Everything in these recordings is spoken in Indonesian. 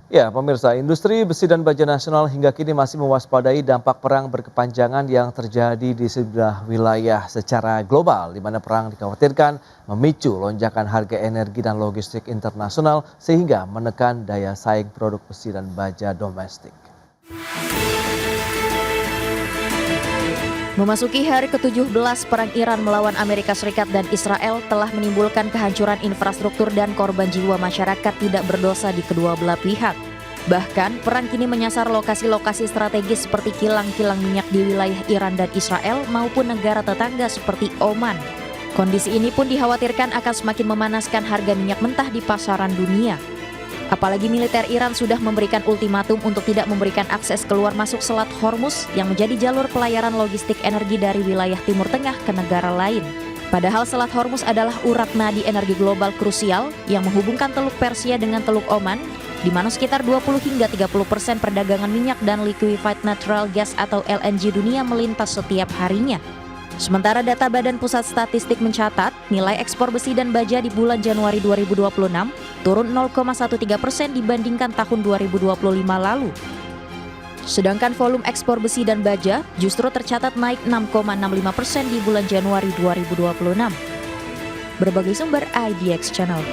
Ya, pemirsa, industri besi dan baja nasional hingga kini masih mewaspadai dampak perang berkepanjangan yang terjadi di sejumlah wilayah secara global, di mana perang dikhawatirkan memicu lonjakan harga energi dan logistik internasional sehingga menekan daya saing produk besi dan baja domestik. Memasuki hari ke-17 perang Iran melawan Amerika Serikat dan Israel telah menimbulkan kehancuran infrastruktur dan korban jiwa masyarakat tidak berdosa di kedua belah pihak. Bahkan, perang kini menyasar lokasi-lokasi strategis seperti kilang-kilang minyak di wilayah Iran dan Israel maupun negara tetangga seperti Oman. Kondisi ini pun dikhawatirkan akan semakin memanaskan harga minyak mentah di pasaran dunia. Apalagi militer Iran sudah memberikan ultimatum untuk tidak memberikan akses keluar masuk Selat Hormuz yang menjadi jalur pelayaran logistik energi dari wilayah Timur Tengah ke negara lain. Padahal Selat Hormuz adalah urat nadi energi global krusial yang menghubungkan Teluk Persia dengan Teluk Oman, di mana sekitar 20 hingga 30% perdagangan minyak dan liquefied natural gas atau LNG dunia melintas setiap harinya. Sementara data Badan Pusat Statistik mencatat, nilai ekspor besi dan baja di bulan Januari 2026 turun 0,13% dibandingkan tahun 2025 lalu. Sedangkan volume ekspor besi dan baja justru tercatat naik 6,65% di bulan Januari 2026. Berbagai sumber IDX Channel.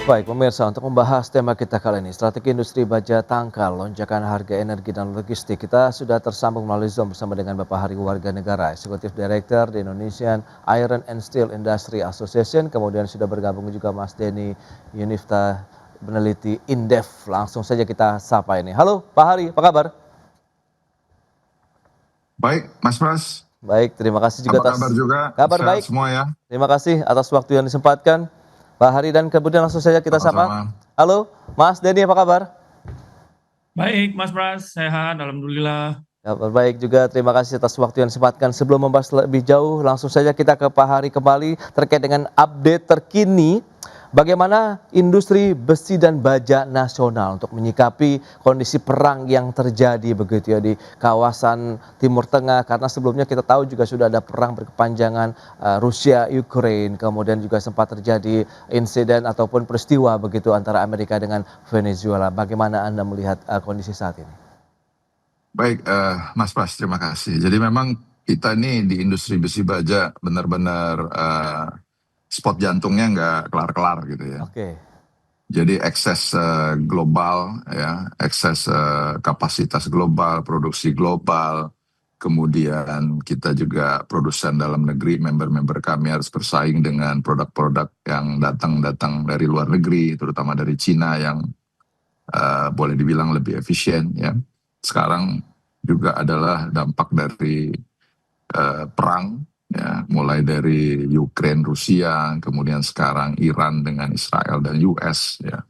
Baik pemirsa, untuk membahas tema kita kali ini, strategi industri baja tangkal, lonjakan harga energi dan logistik, kita sudah tersambung melalui Zoom bersama dengan Bapak Hari Warga Negara, Eksekutif Director di Indonesian Iron and Steel Industry Association, kemudian sudah bergabung juga Mas Denny Yunifta, peneliti Indef. Langsung saja kita sapa ini. Halo Pak Hari, apa kabar? Baik, Mas Pras. Baik, terima kasih juga Apa kabar juga? kabar Sehat baik. semua ya. Terima kasih atas waktu yang disempatkan Pak Hari, dan kemudian langsung saja kita sapa. Halo Mas Denny, apa kabar? Baik Mas Pras, sehat alhamdulillah. Kabar baik juga, terima kasih atas waktu yang disempatkan. Sebelum membahas lebih jauh, langsung saja kita ke Pak Hari kembali terkait dengan update terkini bagaimana industri besi dan baja nasional untuk menyikapi kondisi perang yang terjadi begitu ya di kawasan Timur Tengah, karena sebelumnya kita tahu juga sudah ada perang berkepanjangan Rusia Ukraine, kemudian juga sempat terjadi insiden ataupun peristiwa begitu antara Amerika dengan Venezuela. Bagaimana Anda melihat kondisi saat ini? Baik, Mas Pras, terima kasih. Jadi memang kita nih di industri besi baja benar-benar spot jantungnya nggak kelar-kelar gitu ya. Oke. Jadi ekses global ya, ekses kapasitas global, produksi global, kemudian kita juga produsen dalam negeri, member-member kami harus bersaing dengan produk-produk yang datang dari luar negeri, terutama dari Cina yang boleh dibilang lebih efisien ya. Sekarang juga adalah dampak dari perang ya, mulai dari Ukraine, Rusia, kemudian sekarang Iran dengan Israel dan US ya.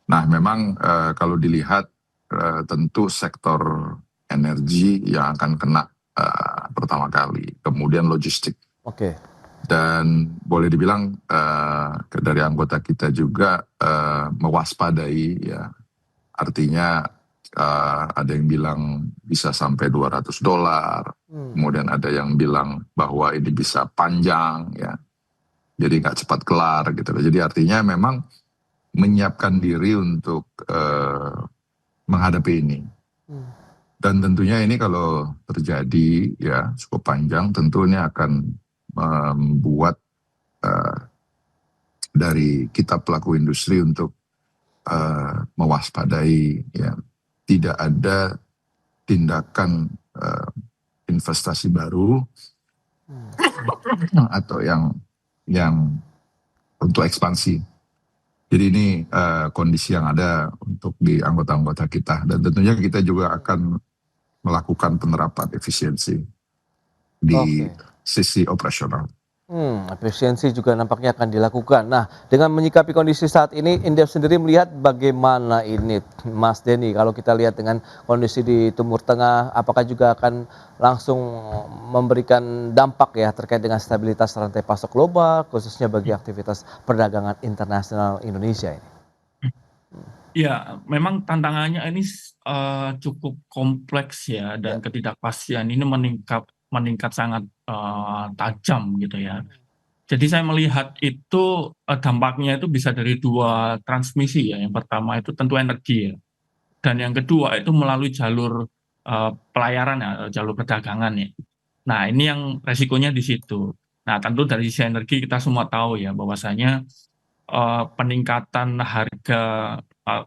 Nah, memang kalau dilihat tentu sektor energi yang akan kena pertama kali, kemudian logistik. Oke. Dan boleh dibilang dari anggota kita juga mewaspadai ya. Artinya ada yang bilang bisa sampai $200, kemudian ada yang bilang bahwa ini bisa panjang ya, jadi nggak cepat kelar gitu. Jadi artinya memang menyiapkan diri untuk menghadapi ini. Dan tentunya ini kalau terjadi ya cukup panjang, tentu ini akan membuat dari kita pelaku industri untuk mewaspadai ya, tidak ada tindakan investasi baru atau yang untuk ekspansi. Jadi ini kondisi yang ada untuk di anggota-anggota kita, dan tentunya kita juga akan melakukan penerapan efisiensi di sisi operasional. Efisiensi juga nampaknya akan dilakukan. Nah, dengan menyikapi kondisi saat ini, Indef sendiri melihat bagaimana ini, Mas Denny, kalau kita lihat dengan kondisi di Timur Tengah, apakah juga akan langsung memberikan dampak ya terkait dengan stabilitas rantai pasok global, khususnya bagi aktivitas perdagangan internasional Indonesia ini? Ya, memang tantangannya ini cukup kompleks ya, dan ketidakpastian ini meningkat sangat tajam gitu ya. Jadi saya melihat itu dampaknya itu bisa dari dua transmisi ya. Yang pertama itu tentu energi ya. Dan yang kedua itu melalui jalur pelayaran ya, jalur perdagangan ya. Nah, ini yang resikonya di situ. Nah, tentu dari sisi energi kita semua tahu ya bahwasanya peningkatan harga eh,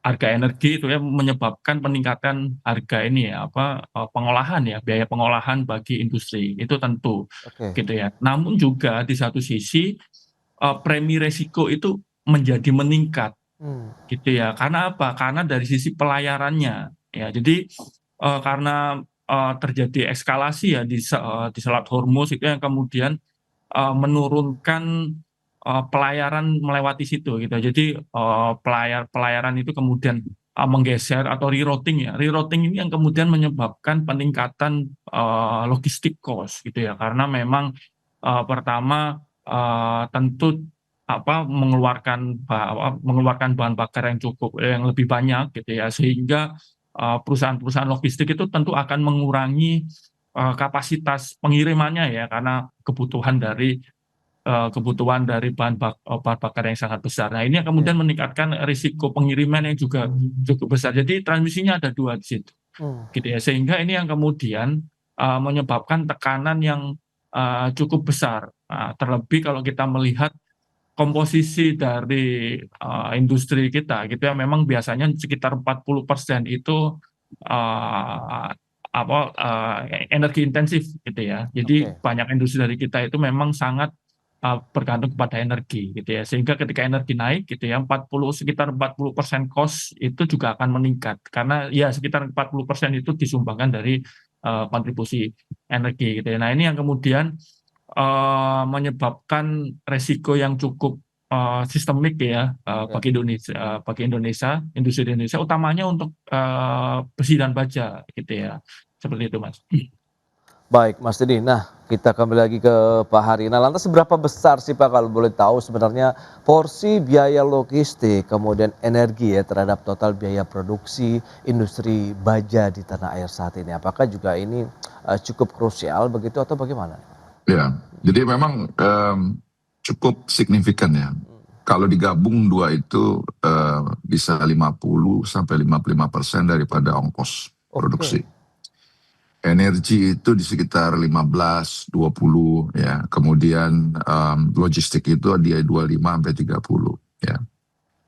harga energi itu ya menyebabkan peningkatan harga ini ya pengolahan ya, biaya pengolahan bagi industri itu tentu Oke. gitu ya. Namun juga di satu sisi premi resiko itu menjadi meningkat Hmm. gitu ya. Karena apa? Karena dari sisi pelayarannya ya. Jadi karena terjadi eskalasi ya di Selat Hormuz itu yang kemudian menurunkan pelayaran melewati situ gitu. Jadi pelayaran itu kemudian menggeser atau rerouting ya. Rerouting ini yang kemudian menyebabkan peningkatan logistik cost gitu ya. Karena memang pertama tentu mengeluarkan bahan bakar yang cukup yang lebih banyak gitu ya, sehingga perusahaan-perusahaan logistik itu tentu akan mengurangi kapasitas pengirimannya ya, karena kebutuhan dari bahan bakar yang sangat besar. Nah, ini yang kemudian meningkatkan risiko pengiriman yang juga cukup besar. Jadi transmisinya ada dua di situ, Hmm. gitu ya. Sehingga ini yang kemudian menyebabkan tekanan yang cukup besar. Terlebih kalau kita melihat komposisi dari industri kita gitu ya, memang biasanya sekitar 40% itu uh, energi intensif gitu ya. Jadi Oke. banyak industri dari kita itu memang sangat bergantung kepada energi gitu ya. Sehingga ketika energi naik gitu ya, sekitar 40% cost itu juga akan meningkat karena ya sekitar 40% itu disumbangkan dari kontribusi energi gitu ya. Nah, ini yang kemudian menyebabkan resiko yang cukup sistemik ya Ya. bagi Indonesia, industri Indonesia, utamanya untuk besi dan baja gitu ya, seperti itu Mas. Baik, Mas Didi. Nah, kita kembali lagi ke Pak Hari. Nah, lantas seberapa besar sih Pak kalau boleh tahu sebenarnya porsi biaya logistik kemudian energi ya terhadap total biaya produksi industri baja di tanah air saat ini? Apakah juga ini cukup krusial begitu atau bagaimana? Ya, jadi memang cukup signifikan ya. Kalau digabung dua itu bisa 50-55% daripada ongkos produksi. Oke. Energi itu di sekitar 15-20 ya. Kemudian logistik itu dia 25-30 ya.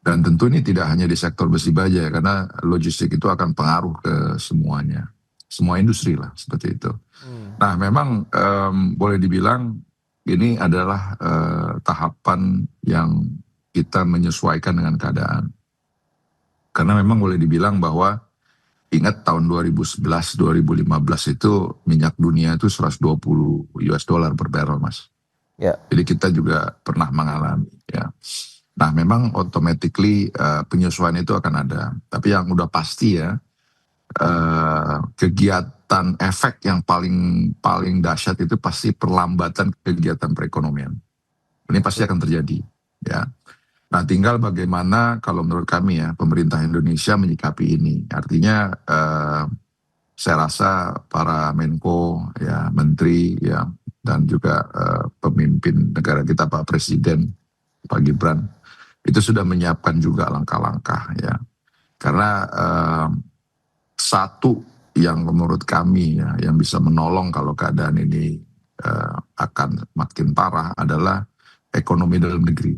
Dan tentu ini tidak hanya di sektor besi baja ya, karena logistik itu akan pengaruh ke semuanya. Semua industri lah seperti itu. Nah, memang boleh dibilang ini adalah tahapan yang kita menyesuaikan dengan keadaan. Karena memang boleh dibilang bahwa ingat tahun 2011-2015 itu minyak dunia itu 120 US dollar per barrel, Mas. Ya. Jadi kita juga pernah mengalami ya. Nah, memang automatically penyesuaian itu akan ada. Tapi yang udah pasti ya, kegiatan efek yang paling dahsyat itu pasti perlambatan kegiatan perekonomian. Ini pasti akan terjadi ya. Nah, tinggal bagaimana kalau menurut kami ya pemerintah Indonesia menyikapi ini. Artinya saya rasa para Menko ya, menteri ya, dan juga pemimpin negara kita Pak Presiden Pak Gibran itu sudah menyiapkan juga langkah-langkah ya. Karena satu yang menurut kami ya yang bisa menolong kalau keadaan ini akan makin parah adalah ekonomi dalam negeri.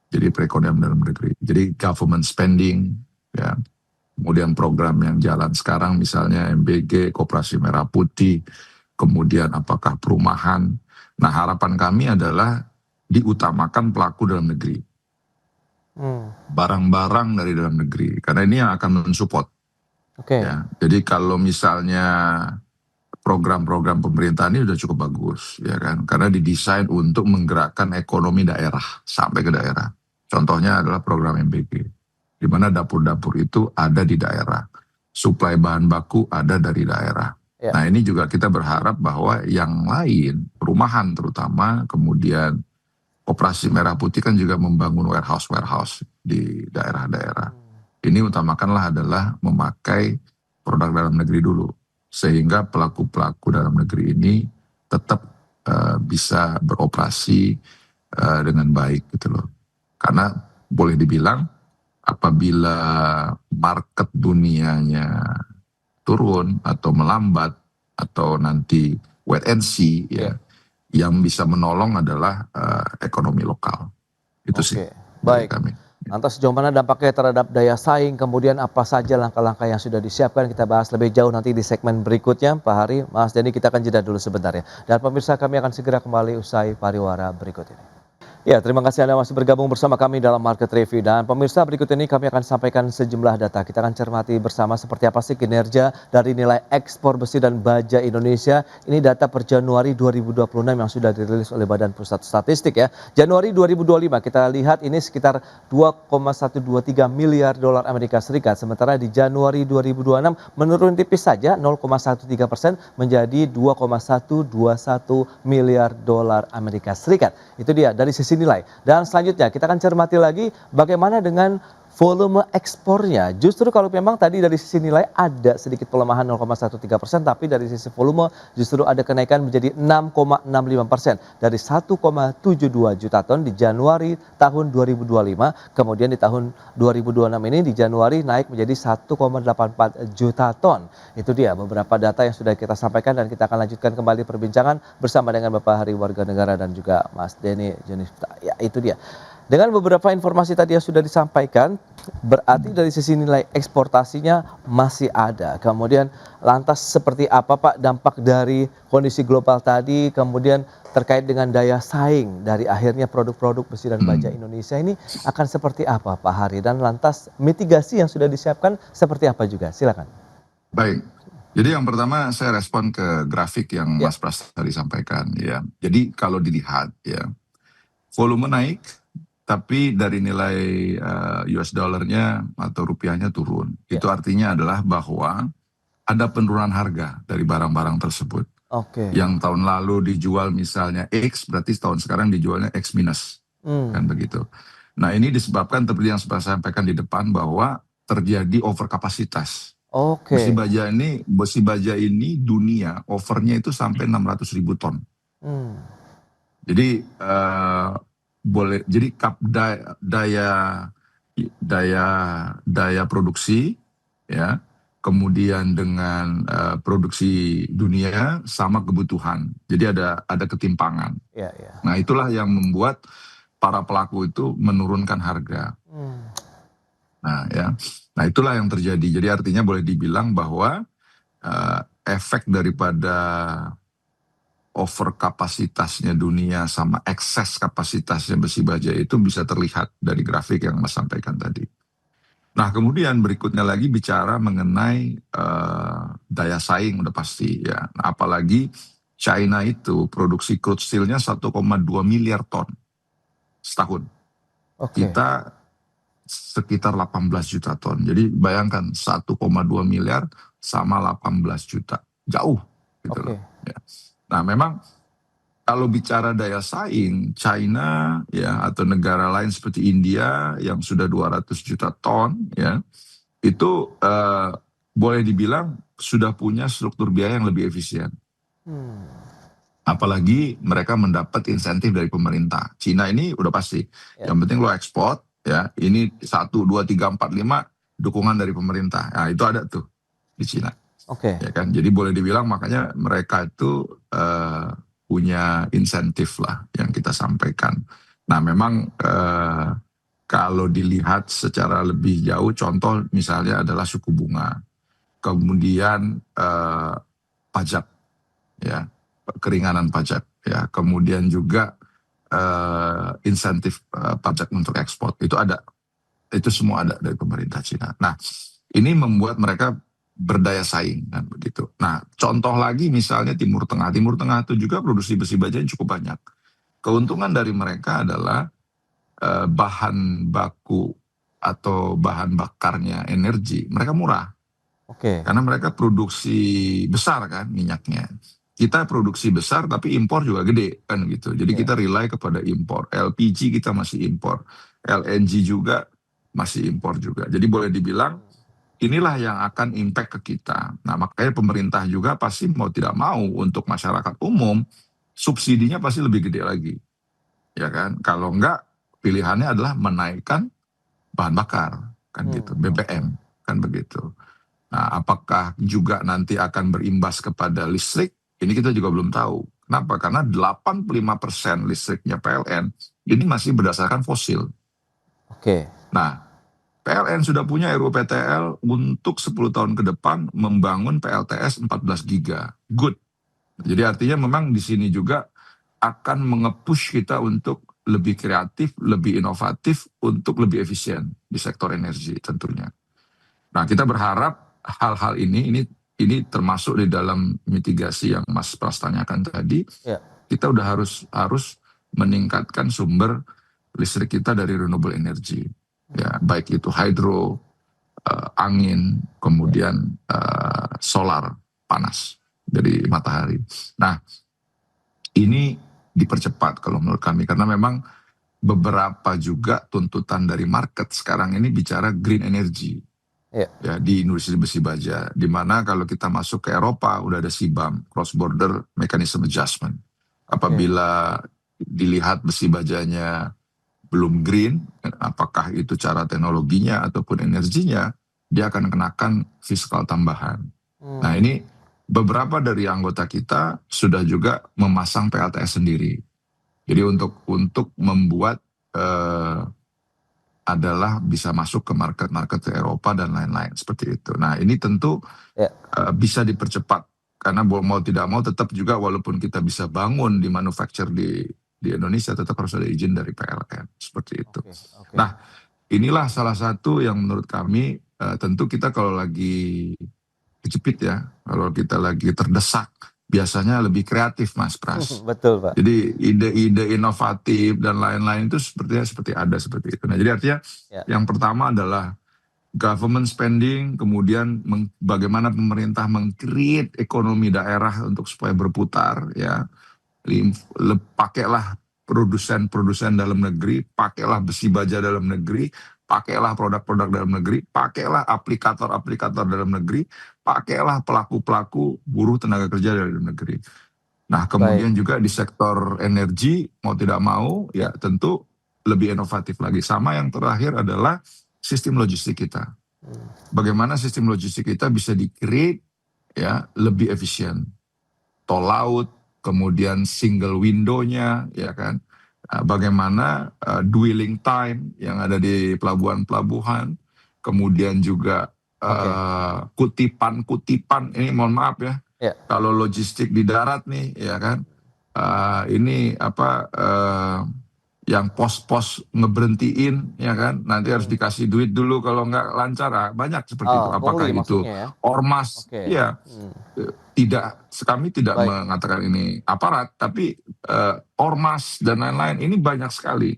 Jadi perekonomian dalam negeri. Jadi government spending ya. Kemudian program yang jalan sekarang misalnya MBG, Koperasi Merah Putih, kemudian apakah perumahan. Nah, harapan kami adalah diutamakan pelaku dalam negeri. Barang-barang dari dalam negeri. Karena ini yang akan mensupport. Oke. Ya, jadi kalau misalnya program-program pemerintah ini sudah cukup bagus, ya kan? Karena didesain untuk menggerakkan ekonomi daerah sampai ke daerah. Contohnya adalah program MBG, di mana dapur-dapur itu ada di daerah, suplai bahan baku ada dari daerah. Ya. Nah, ini juga kita berharap bahwa yang lain, perumahan terutama, kemudian Koperasi Merah Putih kan juga membangun warehouse di daerah-daerah. Ini utamakanlah adalah memakai produk dalam negeri dulu. Sehingga pelaku-pelaku dalam negeri ini tetap bisa beroperasi dengan baik gitu loh. Karena boleh dibilang apabila market dunianya turun atau melambat atau nanti wait and see ya, yang bisa menolong adalah ekonomi lokal. Itu sih Oke, dari baik. kami. Lantas sejauh mana dampaknya terhadap daya saing, kemudian apa saja langkah-langkah yang sudah disiapkan, kita bahas lebih jauh nanti di segmen berikutnya. Pak Hari, Mas Denny, kita akan jeda dulu sebentar ya. Dan pemirsa, kami akan segera kembali usai pariwara berikut ini. Ya, terima kasih Anda masih bergabung bersama kami dalam Market Review. Dan pemirsa, berikut ini kami akan sampaikan sejumlah data. Kita akan cermati bersama seperti apa sih kinerja dari nilai ekspor besi dan baja Indonesia. Ini data per Januari 2026 yang sudah dirilis oleh Badan Pusat Statistik ya. Januari 2025 kita lihat ini sekitar 2,123 miliar dolar Amerika Serikat. Sementara di Januari 2026 menurun tipis saja 0,13% menjadi 2,121 miliar dolar Amerika Serikat. Itu dia dari sisi nilai. Dan selanjutnya kita akan cermati lagi bagaimana dengan volume ekspornya. Justru kalau memang tadi dari sisi nilai ada sedikit pelemahan 0,13%, tapi dari sisi volume justru ada kenaikan menjadi 6,65% dari 1,72 juta ton di Januari tahun 2025. Kemudian di tahun 2026 ini di Januari naik menjadi 1,84 juta ton. Itu dia beberapa data yang sudah kita sampaikan dan kita akan lanjutkan kembali perbincangan bersama dengan Bapak Hari Warga Negara dan juga Mas Denny Junifta. Ya, itu dia. Dengan beberapa informasi tadi yang sudah disampaikan, berarti dari sisi nilai eksportasinya masih ada. Kemudian lantas seperti apa Pak dampak dari kondisi global tadi, kemudian terkait dengan daya saing dari akhirnya produk-produk besi dan baja Indonesia ini akan seperti apa Pak Hari? Dan lantas mitigasi yang sudah disiapkan seperti apa juga? Silakan. Baik. Jadi yang pertama saya respon ke grafik yang Mas Pras tadi sampaikan ya. Jadi kalau dilihat ya, volume naik, tapi dari nilai US dollarnya atau rupiahnya turun. Itu artinya adalah bahwa ada penurunan harga dari barang-barang tersebut. Oke. Yang tahun lalu dijual misalnya X, berarti tahun sekarang dijualnya X minus. Kan begitu. Nah ini disebabkan seperti yang saya sampaikan di depan bahwa terjadi overkapasitas. Oke. Besi baja ini dunia overnya itu sampai 600.000 ton. Jadi jadi daya produksi ya, kemudian dengan produksi dunia sama kebutuhan. Jadi ada ketimpangan. Nah, itulah yang membuat para pelaku itu menurunkan harga. Nah, ya. Nah, itulah yang terjadi. Jadi artinya boleh dibilang bahwa efek daripada over kapasitasnya dunia sama ekses kapasitasnya besi baja itu bisa terlihat dari grafik yang Mas sampaikan tadi. Nah kemudian berikutnya lagi bicara mengenai daya saing udah pasti ya. Nah, apalagi China itu produksi crude steel-nya 1,2 miliar ton setahun. Kita sekitar 18 juta ton. Jadi bayangkan 1,2 miliar sama 18 juta. Jauh gitu loh. Ya. Nah memang kalau bicara daya saing, China ya atau negara lain seperti India yang sudah 200 juta ton ya, itu boleh dibilang sudah punya struktur biaya yang lebih efisien. Apalagi mereka mendapat insentif dari pemerintah. Cina ini udah pasti, yang penting lo ekspor ya, ini 1, 2, 3, 4, 5 dukungan dari pemerintah. Nah itu ada tuh di Cina. Ya kan, jadi boleh dibilang makanya mereka itu punya insentif lah yang kita sampaikan. Nah memang kalau dilihat secara lebih jauh, contoh misalnya adalah suku bunga, kemudian pajak, ya keringanan pajak, ya kemudian juga insentif pajak untuk ekspor itu ada, itu semua ada dari pemerintah Cina. Nah ini membuat mereka berdaya saing kan begitu. Nah, contoh lagi misalnya Timur Tengah. Timur Tengah itu juga produksi besi baja yang cukup banyak. Keuntungan dari mereka adalah bahan baku atau bahan bakarnya energi mereka murah. Karena mereka produksi besar kan minyaknya. Kita produksi besar tapi impor juga gede kan gitu. Jadi kita rely kepada impor. LPG kita masih impor. LNG juga masih impor juga. Jadi boleh dibilang inilah yang akan impact ke kita. Nah makanya pemerintah juga pasti mau tidak mau untuk masyarakat umum subsidinya pasti lebih gede lagi, ya kan? Kalau enggak, pilihannya adalah menaikkan bahan bakar, kan gitu, BBM, kan begitu. Nah, apakah juga nanti akan berimbas kepada listrik? Ini kita juga belum tahu. Kenapa? Karena 85% listriknya PLN ini masih berdasarkan fosil. Oke. Nah, PLN sudah punya RUPTL untuk 10 tahun ke depan membangun PLTS 14 giga. Good. Jadi artinya memang di sini juga akan mengepush kita untuk lebih kreatif, lebih inovatif, untuk lebih efisien di sektor energi tentunya. Nah, kita berharap hal-hal ini termasuk di dalam mitigasi yang Mas Pras tanyakan tadi. Ya. Kita udah harus meningkatkan sumber listrik kita dari renewable energy. Ya, baik itu hydro, angin, kemudian solar panas dari matahari. Nah, ini dipercepat kalau menurut kami karena memang beberapa juga tuntutan dari market sekarang ini bicara green energy. Ya, di industri besi baja, di mana kalau kita masuk ke Eropa udah ada CBAM, Cross Border Mechanism Adjustment. Apabila dilihat besi bajanya belum green, apakah itu cara teknologinya ataupun energinya, dia akan kenakan fiskal tambahan. Nah, ini beberapa dari anggota kita sudah juga memasang PLTS sendiri. Jadi untuk membuat adalah bisa masuk ke market-market ke Eropa dan lain-lain seperti itu. Nah, ini tentu bisa dipercepat karena mau tidak mau tetap juga walaupun kita bisa bangun di manufacture di Indonesia tetap harus ada izin dari PLN seperti itu. Nah, inilah salah satu yang menurut kami tentu kita kalau lagi kejepit ya, kalau kita lagi terdesak biasanya lebih kreatif Mas Pras. Betul Pak. Jadi ide-ide inovatif dan lain-lain itu seperti ada seperti itu. Nah, jadi artinya yang pertama adalah government spending, kemudian bagaimana pemerintah meng-create ekonomi daerah untuk supaya berputar ya. Pakailah produsen-produsen dalam negeri, pakailah besi baja dalam negeri, pakailah produk-produk dalam negeri, pakailah aplikator-aplikator dalam negeri, pakailah pelaku-pelaku buruh tenaga kerja dalam negeri. Nah, kemudian juga di sektor energi, mau tidak mau, ya tentu lebih inovatif lagi. Sama yang terakhir adalah sistem logistik kita. Bagaimana sistem logistik kita bisa di-create ya, lebih efisien. Tol laut, kemudian single window-nya, ya kan. Bagaimana dwelling time yang ada di pelabuhan-pelabuhan, kemudian juga kutipan-kutipan, ini mohon maaf ya, kalau logistik di darat nih, ya kan, ini yang pos-pos ngeberhentiin, ya kan, nanti harus dikasih duit dulu kalau nggak lancar, banyak seperti itu. Apakah itu ormas? Ya, kami tidak mengatakan ini aparat, tapi ormas dan lain-lain ini banyak sekali.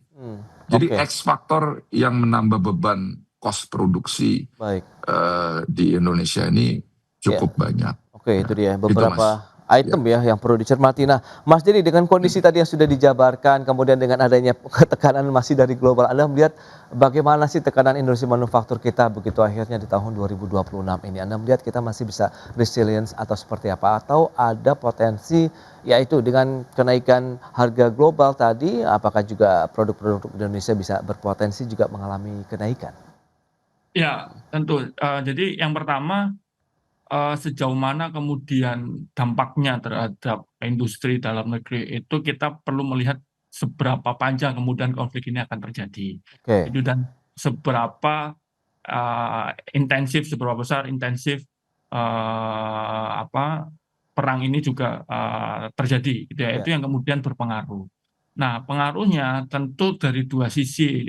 Jadi X faktor yang menambah beban cost produksi di Indonesia ini cukup banyak. Itu dia beberapa item ya yang perlu dicermati. Nah, Mas Dedi, dengan kondisi tadi yang sudah dijabarkan, kemudian dengan adanya tekanan masih dari global, Anda melihat bagaimana sih tekanan industri manufaktur kita begitu akhirnya di tahun 2026 ini? Anda melihat kita masih bisa resilience atau seperti apa? Atau ada potensi yaitu dengan kenaikan harga global tadi, apakah juga produk-produk Indonesia bisa berpotensi juga mengalami kenaikan? Ya, tentu. Jadi yang pertama, sejauh mana kemudian dampaknya terhadap industri dalam negeri itu kita perlu melihat seberapa panjang kemudian konflik ini akan terjadi. Itu dan seberapa intensif, seberapa besar intensif perang ini juga terjadi. Gitu ya. Itu yang kemudian berpengaruh. Nah, pengaruhnya tentu dari dua sisi,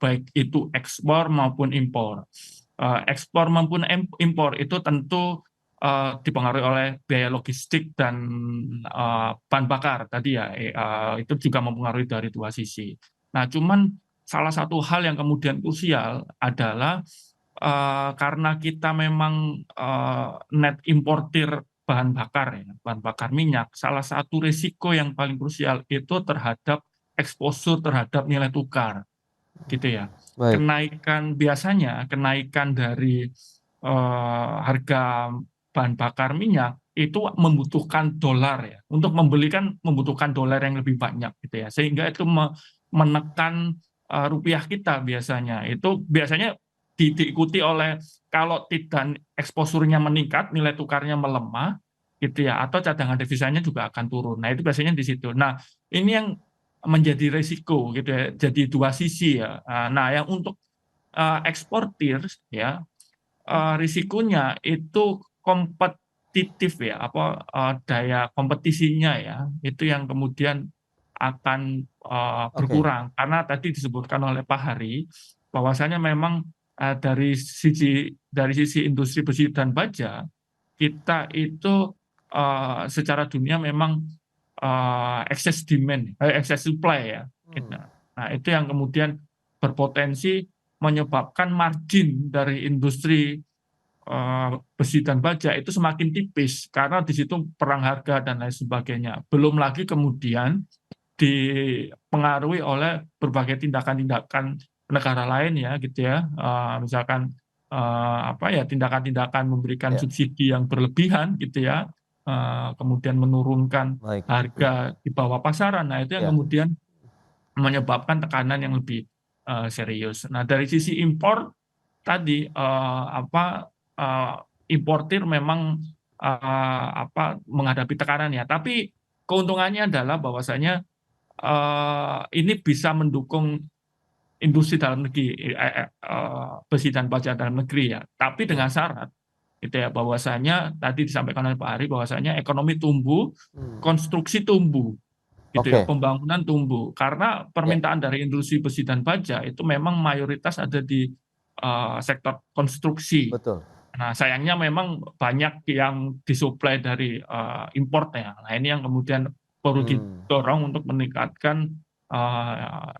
baik itu ekspor maupun impor. Ekspor maupun impor itu tentu dipengaruhi oleh biaya logistik dan bahan bakar tadi ya, itu juga mempengaruhi dari dua sisi. Nah, cuman salah satu hal yang kemudian krusial adalah karena kita memang net importir bahan bakar ya, bahan bakar minyak, salah satu risiko yang paling krusial itu terhadap exposure terhadap nilai tukar, gitu ya. Biasanya kenaikan dari harga bahan bakar minyak itu membutuhkan dolar ya. Untuk membeli kan membutuhkan dolar yang lebih banyak gitu ya. Sehingga itu menekan rupiah kita biasanya. Itu biasanya diikuti oleh kalau tidak eksposurnya meningkat, nilai tukarnya melemah gitu ya, atau cadangan devisanya juga akan turun. Nah, itu biasanya di situ. Nah, ini yang menjadi resiko gitu ya. Jadi dua sisi ya. Nah, yang untuk eksportir ya, risikonya itu kompetitif ya, daya kompetisinya ya, itu yang kemudian akan Oke, berkurang. Karena tadi disebutkan oleh Pak Hari, bahwasanya memang dari sisi industri besi dan baja, kita itu secara dunia memang excess demand, excess supply ya. hmm, Nah, itu yang kemudian berpotensi menyebabkan margin dari industri besi dan baja itu semakin tipis karena di situ perang harga dan lain sebagainya. Belum lagi kemudian dipengaruhi oleh berbagai tindakan-tindakan negara lain ya gitu ya. Misalkan tindakan-tindakan memberikan ya, subsidi yang berlebihan gitu ya. Kemudian menurunkan baik, harga di bawah pasaran. Nah, itu yang ya, kemudian menyebabkan tekanan yang lebih serius. Nah, dari sisi impor tadi importir memang menghadapi tekanan ya. Tapi keuntungannya adalah bahwasanya ini bisa mendukung industri dalam negeri, besi dan baja dalam negeri ya. Tapi ya, dengan syarat gitu ya, bahwasanya tadi disampaikan oleh Pak Ari bahwasanya ekonomi tumbuh, hmm, konstruksi tumbuh gitu ya, oke, pembangunan tumbuh. Karena ya, permintaan dari industri besi dan baja itu memang mayoritas ada di sektor konstruksi. betul. Nah, sayangnya memang banyak yang disuplai dari import ya. Nah, ini yang kemudian perlu Hmm, didorong untuk meningkatkan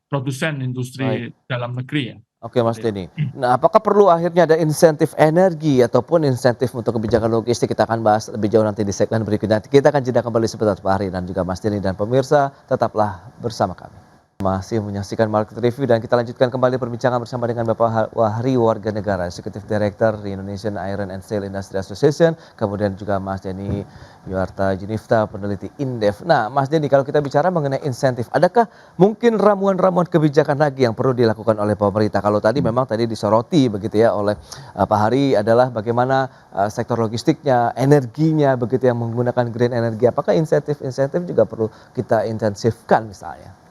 produsen baik. industri dalam negeri ya. Oke Mas Seperti itu. Denny. Nah, apakah perlu akhirnya ada insentif energi ataupun insentif untuk kebijakan logistik? Kita akan bahas lebih jauh nanti di segmen berikutnya. Kita akan jeda kembali sebentar Pak Hari dan juga Mas Denny dan pemirsa tetaplah bersama kami. Masih menyaksikan Market Review dan kita lanjutkan kembali perbincangan bersama dengan Bapak Wahri Warga Negara, Executive Director di Indonesian Iron and Steel Industry Association, kemudian juga Mas Denny Yuarta Junifta, peneliti Indef. Nah, Mas Denny, kalau kita bicara mengenai insentif, adakah mungkin ramuan-ramuan kebijakan lagi yang perlu dilakukan oleh pemerintah? Kalau tadi memang tadi disoroti begitu ya oleh Pak Hari adalah bagaimana sektor logistiknya, energinya begitu yang menggunakan green energy. Apakah insentif-insentif juga perlu kita intensifkan misalnya?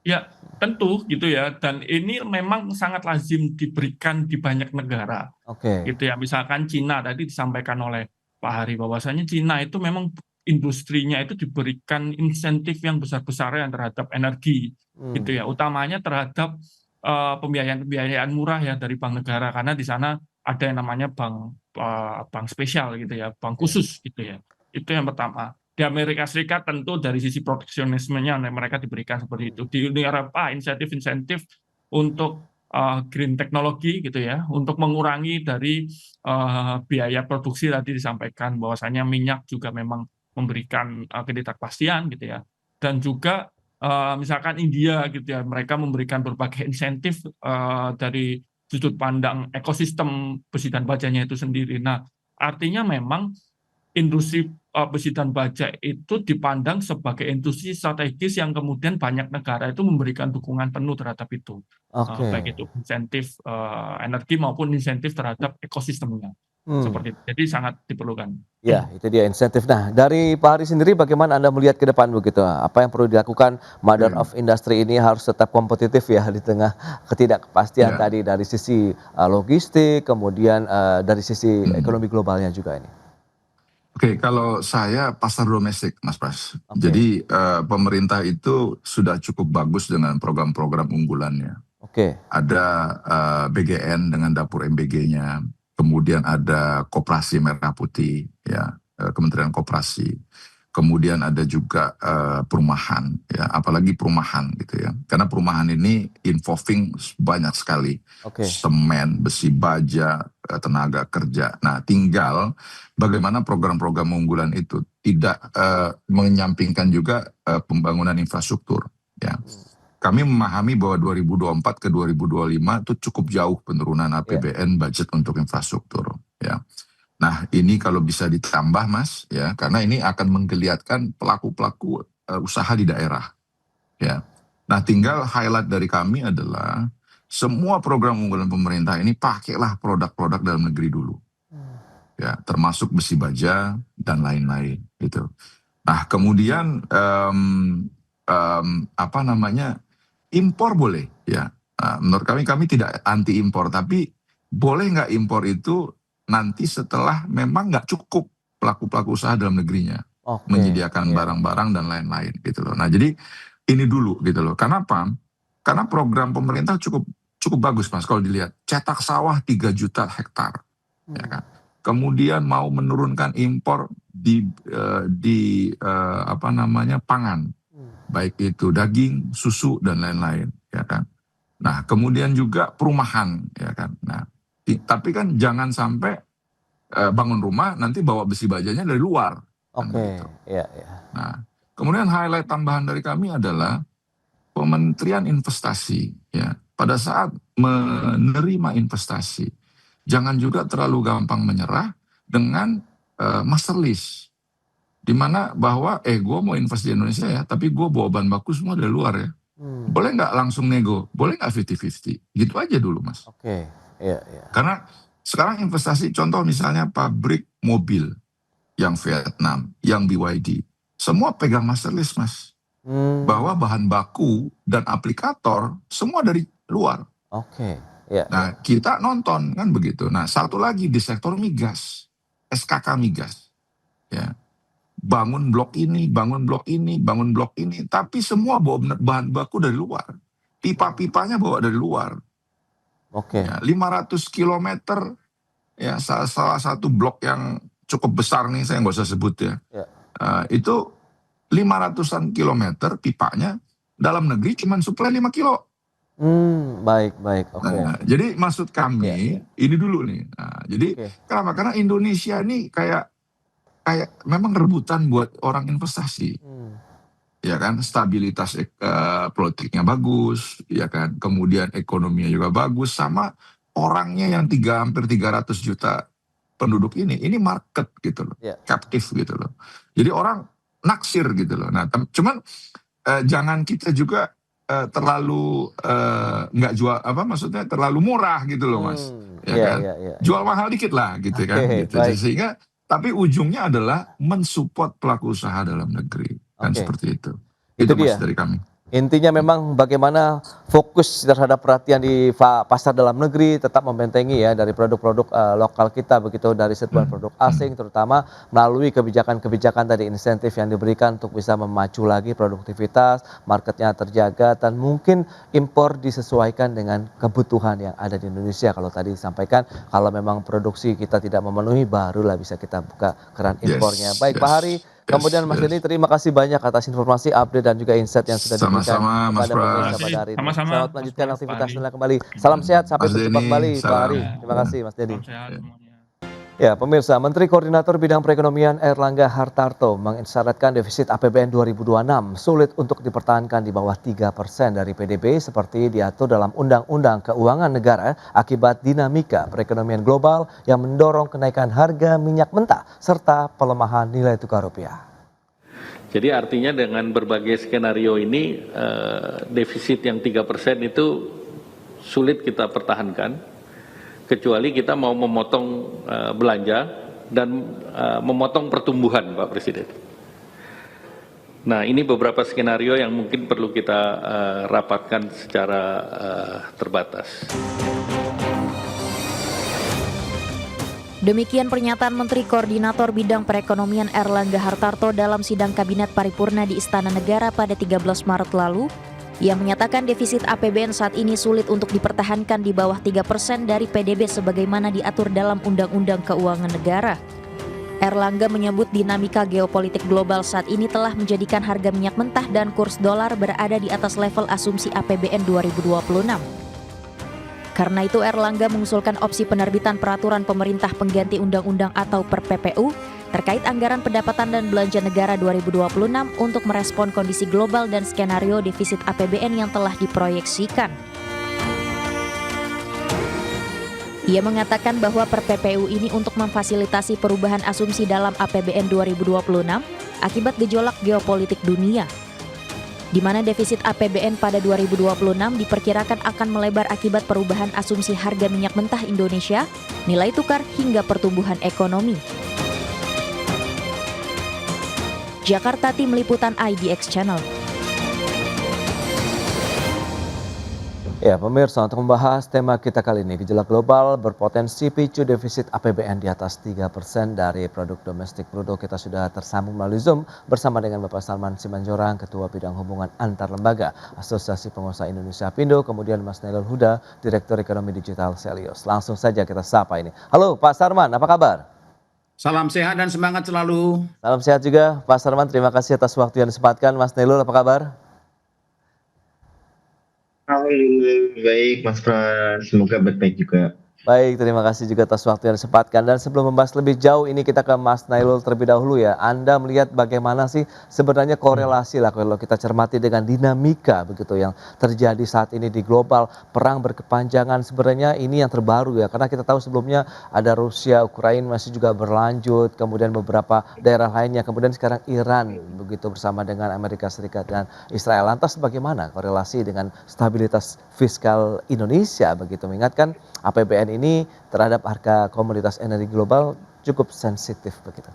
Ya, tentu gitu ya. Dan ini memang sangat lazim diberikan di banyak negara. Oke. Gitu ya. Misalkan Cina tadi disampaikan oleh Pak Hari bahwasanya Cina itu memang industrinya itu diberikan insentif yang besar-besaran terhadap energi gitu Hmm, ya. Utamanya terhadap pembiayaan-pembiayaan murah ya dari bank negara karena di sana ada yang namanya bank spesial gitu ya, bank oke. khusus gitu ya. Itu yang pertama. Di Amerika Serikat tentu dari sisi proteksionismenya mereka diberikan seperti Hmm, itu. Di Uni Eropa insentif-insentif untuk green teknologi gitu ya, untuk mengurangi dari biaya produksi tadi disampaikan bahwasanya minyak juga memang memberikan ketidakpastian gitu ya. Dan juga misalkan India gitu ya, mereka memberikan berbagai insentif dari sudut pandang ekosistem besi dan bajanya itu sendiri. Nah, artinya memang industri besi dan baja itu dipandang sebagai industri strategis yang kemudian banyak negara itu memberikan dukungan penuh terhadap itu. oke. Baik itu insentif energi maupun insentif terhadap ekosistemnya. Hmm, Seperti itu. Jadi sangat diperlukan. ya itu dia insentif. Nah, dari Pak Hari sendiri bagaimana Anda melihat ke depan begitu? Apa yang perlu dilakukan? Mother Oke, of Industry ini harus tetap kompetitif ya di tengah ketidakpastian ya. tadi dari sisi logistik, kemudian dari sisi Hmm. ekonomi globalnya juga ini. Oke, kalau saya pasar domestik, Mas Pras. Oke, Jadi pemerintah itu sudah cukup bagus dengan program-program unggulannya. oke, Ada BGN dengan dapur MBG-nya, kemudian ada Koperasi Merah Putih, ya, Kementerian Koperasi. Kemudian ada juga perumahan, ya, apalagi perumahan gitu ya. Karena perumahan ini involving banyak sekali, oke. semen, besi baja, tenaga kerja. Nah, tinggal bagaimana program-program unggulan itu tidak menyampingkan juga pembangunan infrastruktur, ya. Hmm, Kami memahami bahwa 2024 ke 2025 itu cukup jauh penurunan ya, APBN budget untuk infrastruktur, ya. Nah, ini kalau bisa ditambah Mas, ya, karena ini akan menggeliatkan pelaku-pelaku usaha di daerah, ya. Nah, tinggal highlight dari kami adalah semua program unggulan pemerintah ini pakailah produk-produk dalam negeri dulu, ya, termasuk besi baja dan lain-lain, gitu. Nah, kemudian apa namanya, impor boleh, ya. Menurut kami tidak anti impor, tapi boleh nggak impor itu nanti setelah memang nggak cukup pelaku-pelaku usaha dalam negerinya Oke, menyediakan iya. barang-barang dan lain-lain, gitu loh. Nah, jadi ini dulu, gitu loh. Kenapa? Karena program pemerintah cukup bagus Mas kalau dilihat. Cetak sawah 3 juta hektar, ya kan. Kemudian mau menurunkan impor di apa namanya, pangan, baik itu daging, susu dan lain-lain, ya kan. Nah, kemudian juga perumahan, ya kan. Nah, tapi kan jangan sampai bangun rumah nanti bawa besi bajanya dari luar, kan Oke, begitu. iya, iya. Nah, kemudian highlight tambahan dari kami adalah Kementerian Investasi, ya. Pada saat menerima investasi, jangan juga terlalu gampang menyerah dengan master list, di mana bahwa gue mau invest di Indonesia ya, tapi gue bawa bahan baku semua dari luar ya. Boleh nggak langsung nego? Boleh nggak 50-50? Gitu aja dulu Mas. Oke, iya, iya. Karena sekarang investasi, contoh misalnya pabrik mobil yang Vietnam, yang BYD, semua pegang master list Mas. Bahwa bahan baku dan aplikator semua dari luar. Oke, iya. Nah, kita nonton kan begitu. Nah, satu lagi di sektor migas, SKK migas, ya. Bangun blok ini, bangun blok ini, bangun blok ini, tapi semua bawa bahan baku dari luar. Pipa-pipanya bawa dari luar. Oke. Ya, 500 kilometer, ya, salah satu blok yang cukup besar nih, saya nggak usah sebut ya. Ya. Itu 500-an kilometer pipanya, dalam negeri cuma suplai 5 kilo. Baik, oke. Nah, jadi maksud kami ini dulu nih. Nah, jadi kenapa? Karena Indonesia ini kayak memang rebutan buat orang investasi. Ya kan, stabilitas politiknya bagus, ya kan. Kemudian ekonominya juga bagus, sama orangnya yang hampir 300 juta penduduk ini market gitu loh. Captive gitu loh. Jadi orang naksir gitu loh. Nah, cuman jangan kita juga terlalu nggak jual, apa maksudnya, terlalu murah gitu loh Mas. Ya kan? Jual mahal dikit lah gitu kan. Gitu. Sehingga tapi ujungnya adalah mensupport pelaku usaha dalam negeri. Kan seperti itu. Itu Mas dari kami. Intinya memang bagaimana fokus terhadap perhatian di pasar dalam negeri, tetap membentengi ya dari produk-produk lokal kita, begitu, dari sentuhan produk asing, terutama melalui kebijakan-kebijakan tadi, insentif yang diberikan untuk bisa memacu lagi produktivitas, marketnya terjaga, dan mungkin impor disesuaikan dengan kebutuhan yang ada di Indonesia. Kalau tadi disampaikan, kalau memang produksi kita tidak memenuhi, barulah bisa kita buka keran impornya. Baik Pak Hari. Kemudian Mas Denny, terima kasih banyak atas informasi, update dan juga insight yang sudah diberikan kepada pemirsa pada hari ini. Selamat melanjutkan aktivitas Anda kembali. Salam sehat, sampai berjumpa kembali Pak Hari. Terima kasih Mas Denny. Ya, pemirsa, Menteri Koordinator Bidang Perekonomian Airlangga Hartarto mengisyaratkan defisit APBN 2026 sulit untuk dipertahankan di bawah 3% dari PDB seperti diatur dalam Undang-Undang Keuangan Negara akibat dinamika perekonomian global yang mendorong kenaikan harga minyak mentah serta pelemahan nilai tukar rupiah. Jadi artinya dengan berbagai skenario ini defisit yang 3% itu sulit kita pertahankan. Kecuali kita mau memotong belanja dan memotong pertumbuhan, Pak Presiden. Nah, ini beberapa skenario yang mungkin perlu kita rapatkan secara terbatas. Demikian pernyataan Menteri Koordinator Bidang Perekonomian Airlangga Hartarto dalam sidang Kabinet Paripurna di Istana Negara pada 13 Maret lalu, yang menyatakan defisit APBN saat ini sulit untuk dipertahankan di bawah 3% dari PDB sebagaimana diatur dalam Undang-Undang Keuangan Negara. Airlangga menyebut dinamika geopolitik global saat ini telah menjadikan harga minyak mentah dan kurs dolar berada di atas level asumsi APBN 2026. Karena itu Airlangga mengusulkan opsi penerbitan peraturan pemerintah pengganti undang-undang atau per-PPU terkait anggaran pendapatan dan belanja negara 2026 untuk merespon kondisi global dan skenario defisit APBN yang telah diproyeksikan. Ia mengatakan bahwa per-PPU ini untuk memfasilitasi perubahan asumsi dalam APBN 2026 akibat gejolak geopolitik dunia, di mana defisit APBN pada 2026 diperkirakan akan melebar akibat perubahan asumsi harga minyak mentah Indonesia, nilai tukar hingga pertumbuhan ekonomi. Jakarta, Tim Liputan IDX Channel. Ya, pemirsa, untuk membahas tema kita kali ini, gejolak global berpotensi picu defisit APBN di atas 3% dari produk domestik bruto. Kita sudah tersambung melalui Zoom bersama dengan Bapak Salman Simanjorang, Ketua Bidang Hubungan Antar Lembaga Asosiasi Pengusaha Indonesia Apindo, kemudian Mas Nailul Huda, Direktur Ekonomi Digital Selios. Langsung saja kita sapa ini. Halo Pak Sarman, apa kabar? Salam sehat dan semangat selalu. Salam sehat juga Pak Sarman, terima kasih atas waktu yang disempatkan. Mas Nailul, apa kabar? Alhamdulillah baik Mas Pras, semoga baik-baik juga. Baik, terima kasih juga atas waktu yang disempatkan. Dan sebelum membahas lebih jauh ini kita ke Mas Nailul terlebih dahulu ya. Anda melihat bagaimana sih sebenarnya korelasi lah kalau kita cermati dengan dinamika begitu yang terjadi saat ini di global. Perang berkepanjangan sebenarnya ini yang terbaru ya. Karena kita tahu sebelumnya ada Rusia, Ukraina masih juga berlanjut. Kemudian beberapa daerah lainnya. Kemudian sekarang Iran begitu bersama dengan Amerika Serikat dan Israel. Lantas bagaimana korelasi dengan stabilitas fiskal Indonesia begitu. Mengingatkan APBN ini terhadap harga komoditas energi global cukup sensitif begitu.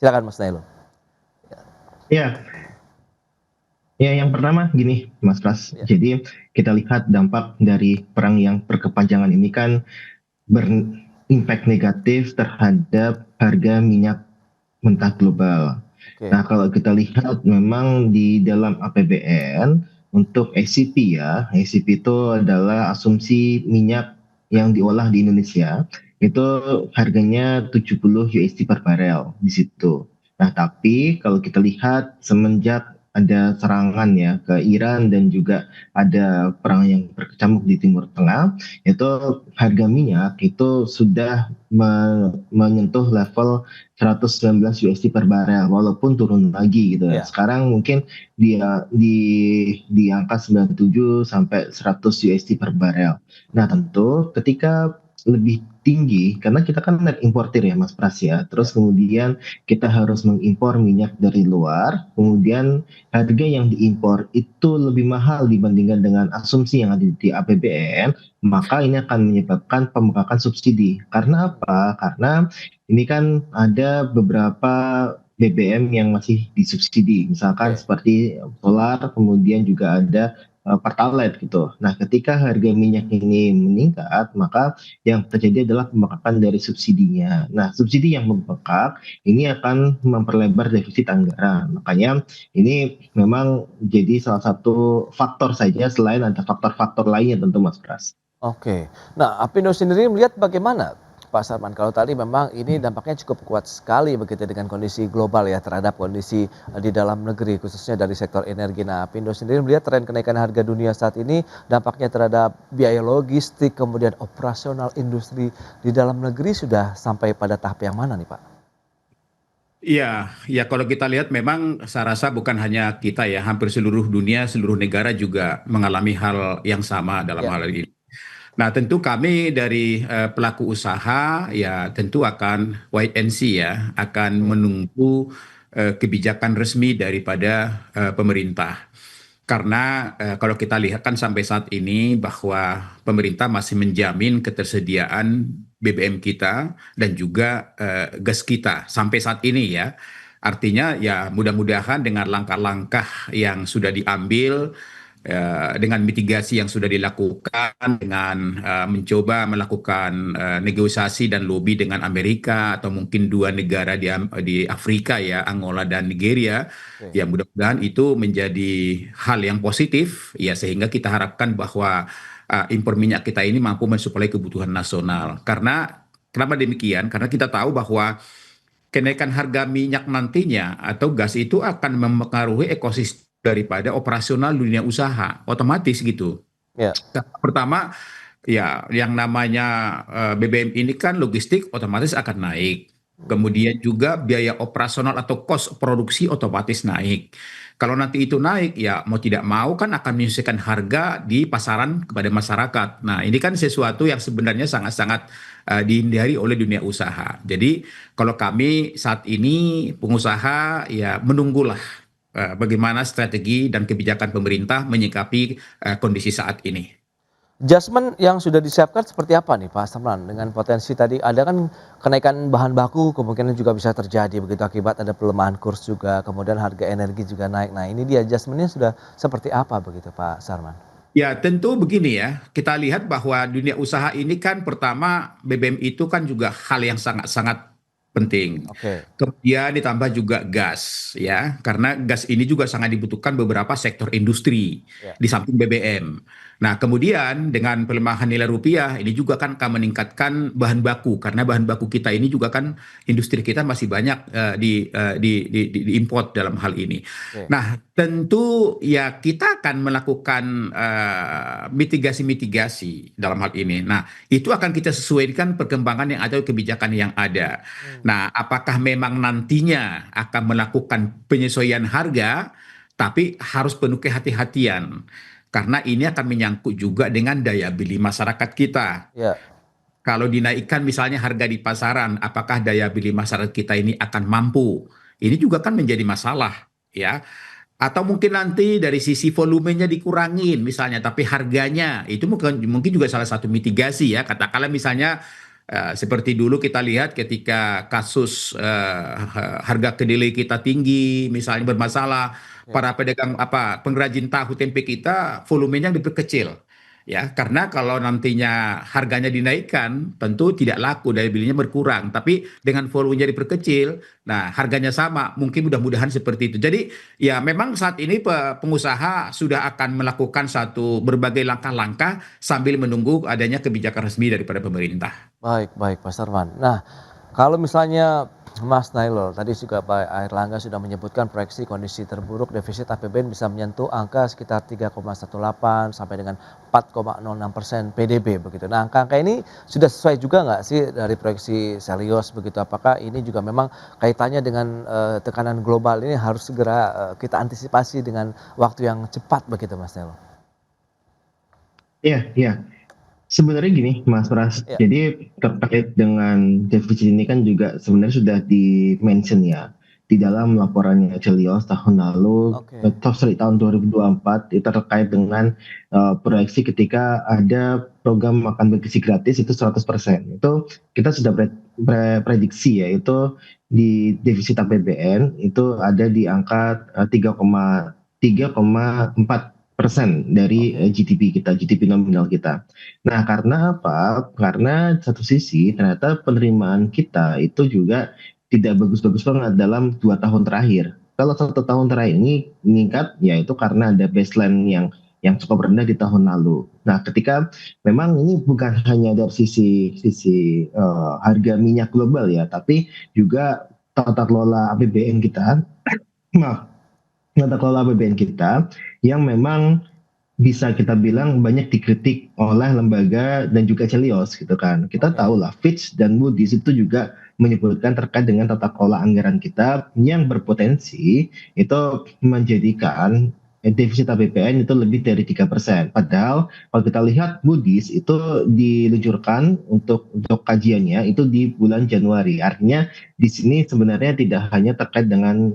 Silakan Mas Nailul. Ya, yang pertama gini Mas Pras, Ya. jadi kita lihat dampak dari perang yang berkepanjangan ini kan berimpact negatif terhadap harga minyak mentah global. Oke. Nah kalau kita lihat memang di dalam APBN untuk ACP ya, ACP itu adalah asumsi minyak yang diolah di Indonesia, itu harganya 70 USD per barel di situ. Nah, tapi kalau kita lihat semenjak ada serangan ya ke Iran dan juga ada perang yang berkecamuk di Timur Tengah, itu harga minyak itu sudah menyentuh level 119 USD per barel walaupun turun lagi gitu ya. Ya. Sekarang mungkin dia di angka 97 sampai 100 USD per barel. Nah, tentu ketika lebih tinggi karena kita kan net importer ya Mas Pras ya. Terus kemudian kita harus mengimpor minyak dari luar, kemudian harga yang diimpor itu lebih mahal dibandingkan dengan asumsi yang ada di APBN, maka ini akan menyebabkan pembengkakan subsidi. Karena apa? Karena ini kan ada beberapa BBM yang masih disubsidi, misalkan Oke. seperti solar, kemudian juga ada Pertalite gitu. Nah, ketika harga minyak ini meningkat, maka yang terjadi adalah pembengkakan dari subsidinya. Nah, subsidi yang membengkak ini akan memperlebar defisit anggaran. Makanya ini memang jadi salah satu faktor saja selain ada faktor-faktor lainnya tentu Mas Pras. Oke. Nah, Apindo sendiri melihat bagaimana Pak Sarman? Kalau tadi memang ini dampaknya cukup kuat sekali begitu dengan kondisi global ya terhadap kondisi di dalam negeri khususnya dari sektor energi. Nah, Apindo sendiri melihat tren kenaikan harga dunia saat ini dampaknya terhadap biaya logistik kemudian operasional industri di dalam negeri sudah sampai pada tahap yang mana nih Pak? Iya, ya kalau kita lihat memang saya rasa bukan hanya kita ya, hampir seluruh dunia, seluruh negara juga mengalami hal yang sama dalam Ya. hal ini. Nah, tentu kami dari pelaku usaha ya tentu akan wait and see ya, akan menunggu kebijakan resmi daripada pemerintah. Karena kalau kita lihat kan sampai saat ini bahwa pemerintah masih menjamin ketersediaan BBM kita dan juga gas kita sampai saat ini ya. Artinya ya mudah-mudahan dengan langkah-langkah yang sudah diambil, dengan mitigasi yang sudah dilakukan, dengan mencoba melakukan negosiasi dan lobby dengan Amerika atau mungkin dua negara di Afrika ya, Angola dan Nigeria, ya mudah-mudahan itu menjadi hal yang positif ya sehingga kita harapkan bahwa impor minyak kita ini mampu mensuplai kebutuhan nasional. Karena kenapa demikian? Karena kita tahu bahwa kenaikan harga minyak nantinya atau gas itu akan mempengaruhi ekosistem daripada operasional dunia usaha, otomatis gitu. Ya. Pertama, ya yang namanya BBM ini kan logistik otomatis akan naik. Kemudian juga biaya operasional atau cost produksi otomatis naik. Kalau nanti itu naik, ya mau tidak mau kan akan menyesuaikan harga di pasaran kepada masyarakat. Nah, ini kan sesuatu yang sebenarnya sangat-sangat dihindari oleh dunia usaha. Jadi, kalau kami saat ini pengusaha ya menunggulah bagaimana strategi dan kebijakan pemerintah menyikapi kondisi saat ini. Adjustment yang sudah disiapkan seperti apa nih Pak Sarman? Dengan potensi tadi ada kan kenaikan bahan baku kemungkinan juga bisa terjadi begitu akibat ada pelemahan kurs juga, kemudian harga energi juga naik. Nah ini dia adjustment-nya sudah seperti apa begitu Pak Sarman? Ya, tentu begini ya. Kita lihat bahwa dunia usaha ini kan pertama BBM itu kan juga hal yang sangat-sangat penting. Oke, Kemudian ditambah juga gas ya, karena gas ini juga sangat dibutuhkan beberapa sektor industri ya. di samping BBM. Nah, kemudian dengan pelemahan nilai rupiah ini juga kan akan meningkatkan bahan baku karena bahan baku kita ini juga kan industri kita masih banyak diimport dalam hal ini. Oke. Nah, tentu ya kita akan melakukan mitigasi-mitigasi dalam hal ini. Nah, itu akan kita sesuaikan perkembangan yang ada, kebijakan yang ada. Nah, apakah memang nantinya akan melakukan penyesuaian harga, tapi harus penuh kehati-hatian. Karena ini akan menyangkut juga dengan daya beli masyarakat kita. Ya, Kalau dinaikkan misalnya harga di pasaran, apakah daya beli masyarakat kita ini akan mampu? Ini juga kan menjadi masalah, ya. Atau mungkin nanti dari sisi volumenya dikurangin misalnya, tapi harganya itu mungkin juga salah satu mitigasi ya. Katakanlah misalnya seperti dulu kita lihat ketika kasus harga kedelai kita tinggi, misalnya bermasalah, ya. para pedagang pengrajin tahu tempe kita volumenya diperkecil. Ya, karena kalau nantinya harganya dinaikkan, tentu tidak laku, daya belinya berkurang. Tapi dengan volumenya diperkecil, nah harganya sama, mungkin mudah-mudahan seperti itu. Jadi ya memang saat ini pengusaha sudah akan melakukan satu berbagai langkah-langkah sambil menunggu adanya kebijakan resmi daripada pemerintah. Baik, baik Pak Sarman. Nah, kalau misalnya Mas Nailul, tadi juga Pak Airlangga sudah menyebutkan proyeksi kondisi terburuk defisit APBN bisa menyentuh angka sekitar 3,18 sampai dengan 4,06% PDB begitu. Nah, angka-angka ini sudah sesuai juga nggak sih dari proyeksi Selios begitu? Apakah ini juga memang kaitannya dengan tekanan global ini harus segera kita antisipasi dengan waktu yang cepat begitu Mas Nailul? Iya, iya. Sebenarnya gini, Mas Pras. Ya, Jadi terkait dengan defisit ini kan juga sebenarnya sudah di-mention ya di dalam laporannya Celios tahun lalu, oke. tahun 2024 itu terkait dengan proyeksi ketika ada program makan bergizi gratis itu 100%. Itu kita sudah prediksi ya, itu di defisit APBN itu ada di angka 3,4% dari Oke. GDP kita, GDP nominal kita. Nah, karena apa? Karena satu sisi ternyata penerimaan kita itu juga tidak bagus-bagus banget dalam 2 tahun terakhir. Kalau 1 tahun terakhir ini meningkat, ya itu karena ada baseline yang cukup rendah di tahun lalu. Nah, ketika memang ini bukan hanya dari sisi harga minyak global ya, tapi juga tata kelola APBN kita, maaf, tata kelola APBN kita yang memang bisa kita bilang banyak dikritik oleh lembaga dan juga Celios gitu kan. Kita Oke. tahu lah Fitch dan Moody's itu juga menyebutkan terkait dengan tata kelola anggaran kita yang berpotensi itu menjadikan defisit APBN itu lebih dari 3%. Padahal kalau kita lihat Moody's itu diluncurkan untuk kajiannya itu di bulan Januari. Artinya di sini sebenarnya tidak hanya terkait dengan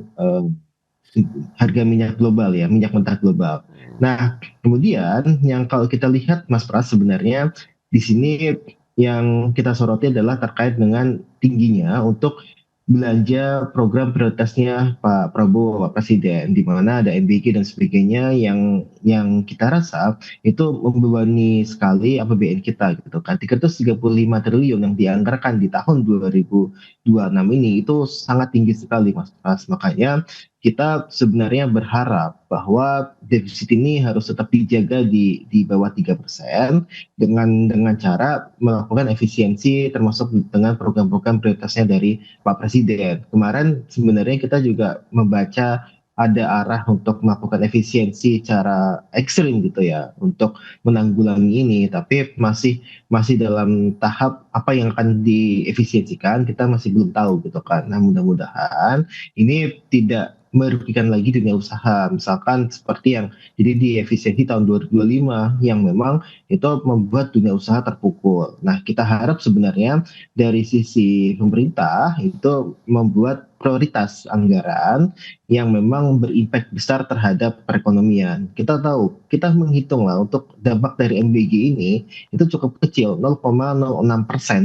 harga minyak global ya, minyak mentah global. Nah, kemudian yang kalau kita lihat Mas Pras sebenarnya di sini yang kita soroti adalah terkait dengan tingginya untuk belanja program prioritasnya Pak Prabowo, Pak Presiden, di mana ada MBK dan sebagainya yang kita rasa itu membebani sekali APBN kita gitu kan. 335 triliun yang dianggarkan di tahun 2026 ini itu sangat tinggi sekali Mas Pras. Makanya kita sebenarnya berharap bahwa defisit ini harus tetap dijaga di bawah 3% dengan cara melakukan efisiensi termasuk dengan program-program prioritasnya dari Pak Presiden. Kemarin sebenarnya kita juga membaca ada arah untuk melakukan efisiensi secara ekstrim gitu ya untuk menanggulangi ini, tapi masih dalam tahap apa yang akan diefisiensikan kita masih belum tahu gitu kan. Nah, mudah-mudahan ini tidak merugikan lagi dunia usaha. Misalkan seperti yang jadi di efisiensi tahun 2025 yang memang itu membuat dunia usaha terpukul. Nah, kita harap sebenarnya dari sisi pemerintah itu membuat prioritas anggaran yang memang berimpact besar terhadap perekonomian. Kita tahu, kita menghitung lah untuk dampak dari MBG ini itu cukup kecil, 0,06%